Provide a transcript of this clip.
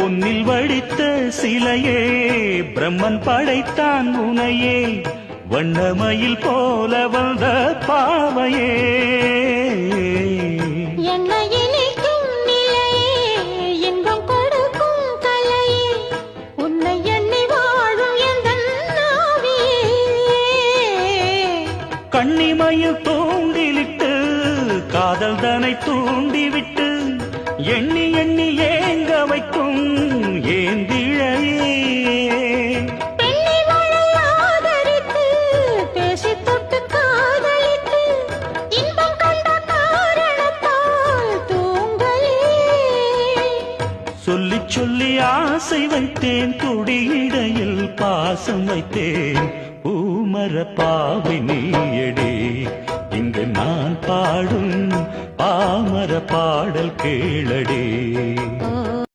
பொன்னில் வடித்த சிலையே பிரம்மன் படைத்தான் உனையே வண்ணமயில் போல வந்த பாவையே கண்ணிமையில் தூண்டிலிட்டு காதல் தனை தூண்டிவிட்டு எண்ணி எண்ணி ஏங்க வைக்கும் ஏந்திழையே சொல்லி சொல்லி ஆசை வைத்தேன் துடியிடையில் பாசம் வைத்தேன் பூமர பாவை நீயடே இங்கு நான் பாடும் பாமர பாடல் கேளடே